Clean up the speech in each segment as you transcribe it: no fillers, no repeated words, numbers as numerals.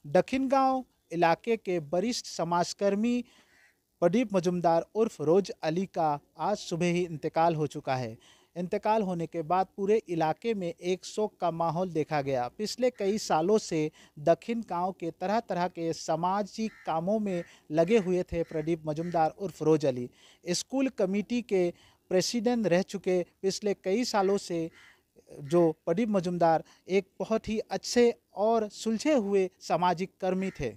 दक्षिण गांव इलाके के वरिष्ठ समाजकर्मी प्रदीप मजुमदार उर्फ रोज अली का आज सुबह ही इंतकाल हो चुका है। इंतकाल होने के बाद पूरे इलाके में एक शोक का माहौल देखा गया। पिछले कई सालों से दक्षिण गांव के तरह तरह के सामाजिक कामों में लगे हुए थे प्रदीप मजुमदार उर्फ रोज अली। स्कूल कमेटी के प्रेसिडेंट रह चुके पिछले कई सालों से जो प्रदीप मजुमदार एक बहुत ही अच्छे और सुलझे हुए सामाजिक कर्मी थे।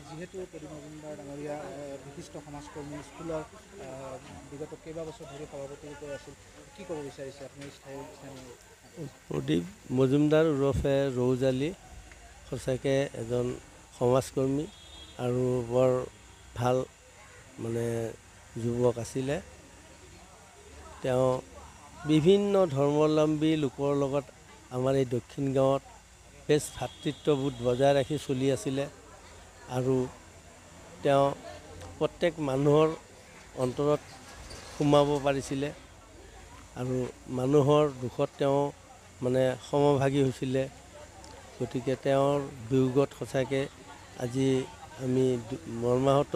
যিহেতু প্ৰদীপ মজুমদাৰ ডাঙৰীয়া বিশিষ্ট সমাজকৰ্মী, স্কুলৰ বিগত কেইবাবছৰ ধৰি সভাপতি ৰূপে আছিল, কি ক'ব বিচাৰিছে আপুনি? প্ৰদীপ মজুমদাৰ ওৰফে ৰৌজ আলী সঁচাকৈ এজন সমাজকৰ্মী আৰু বৰ ভাল যুৱক আছিলে। তেওঁ বিভিন্ন ধৰ্মাৱলম্বী লোকৰ লগত আমাৰ এই দক্ষিণ গাঁৱত বেছ ভাতৃত্ববোধ বজাই ৰাখি চলি আছিলে আৰু তেওঁ প্ৰত্যেক মানুহৰ অন্তৰত সোমাব পাৰিছিলে আৰু মানুহৰ দুখত তেওঁ সমভাগী হৈছিলে। গতিকে তেওঁৰ বিয়োগত সঁচাকৈ আজি আমি মৰ্মাহত।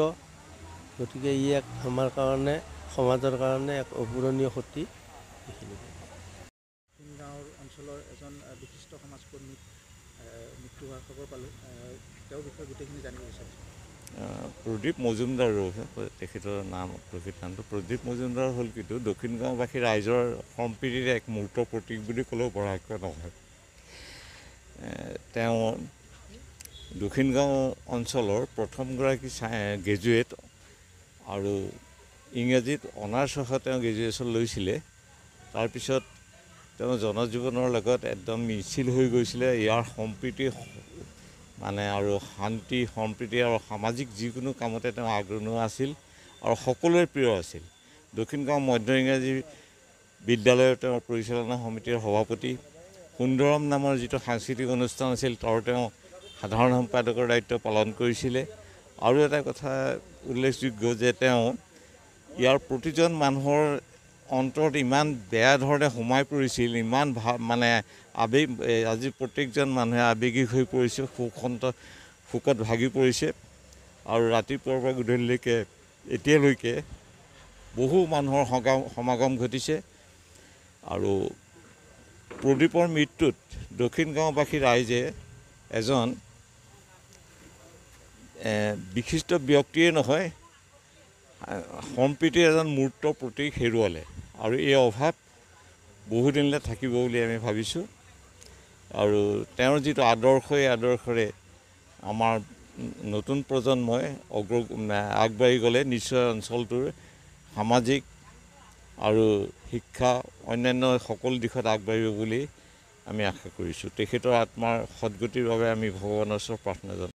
গতিকে ই এক আমাৰ কাৰণে, সমাজৰ কাৰণে এক অপূৰণীয় ক্ষতি। গাঁৱৰ অঞ্চলৰ এজন বিশিষ্ট সমাজকৰ্মী মৃত্যু হোৱাৰ খবৰ পালোঁ। তেওঁৰ বিষয়ে গোটেইখিনি জানিব বিচাৰিছোঁ। প্ৰদীপ মজুমদাৰ, তেখেতৰ নাম প্ৰকৃত নামটো প্ৰদীপ মজুমদাৰ হ'ল কিন্তু দক্ষিণ গাঁওবাসী ৰাইজৰ সম্প্ৰীতিৰ এক মূৰ্ত প্ৰতীক বুলি ক'লেও বঢ়াকৈ নহয়। তেওঁ দক্ষিণ গাঁও অঞ্চলৰ প্ৰথমগৰাকী গ্ৰেজুৱেট আৰু ইংৰাজীত অনাৰ্ছসহ তেওঁ গ্ৰেজুৱেশ্যন লৈছিলে। তাৰপিছত তেওঁ জনজীৱনৰ লগত একদম মিছিল হৈ গৈছিলে। ইয়াৰ সম্প্ৰীতি আৰু শান্তি সম্প্ৰীতি আৰু সামাজিক যিকোনো কামতে তেওঁ আগ্ৰহী আছিল আৰু সকলোৰে প্ৰিয় আছিল। দক্ষিণ গাঁও মধ্য ইংৰাজী বিদ্যালয়ৰ তেওঁৰ পৰিচালনা সমিতিৰ সভাপতি। সুন্দৰম নামৰ যিটো সাংস্কৃতিক অনুষ্ঠান আছিল তাৰ তেওঁ সাধাৰণ সম্পাদকৰ দায়িত্ব পালন কৰিছিলে। আৰু এটা কথা উল্লেখযোগ্য যে তেওঁ ইয়াৰ প্ৰতিজন মানুহৰ অন্তৰত ইমান বেয়া ধৰণে সোমাই পৰিছিল, ইমান আৱেগ, আজি প্ৰত্যেকজন মানুহে আৱেগিক হৈ পৰিছে, শোকত ভাগি পৰিছে। আৰু ৰাতিপুৱাৰ পৰা গধূলিলৈকে এতিয়ালৈকে বহু মানুহৰ সমাগম ঘটিছে। আৰু প্ৰদীপৰ মৃত্যুত দক্ষিণ গাঁওবাসী ৰাইজে এজন বিশিষ্ট ব্যক্তিয়ে নহয়, সম্প্ৰীতিৰ এজন মূৰ্ত প্ৰতীক হেৰুৱালে। আৰু এই অভাৱ বহুদিনলৈ থাকিব বুলি আমি ভাবিছোঁ। আৰু তেওঁৰ যিটো আদৰ্শ, এই আদৰ্শৰে আমাৰ নতুন প্ৰজন্মই আগবাঢ়ি গ'লে নিশ্চয় অঞ্চলটোৰ সামাজিক আৰু শিক্ষা অন্যান্য সকলো দিশত আগবাঢ়িব বুলি আমি আশা কৰিছোঁ। তেখেতৰ আত্মাৰ সদ্গতিৰ বাবে আমি ভগৱানৰ ওচৰত প্ৰাৰ্থনা জনাওঁ।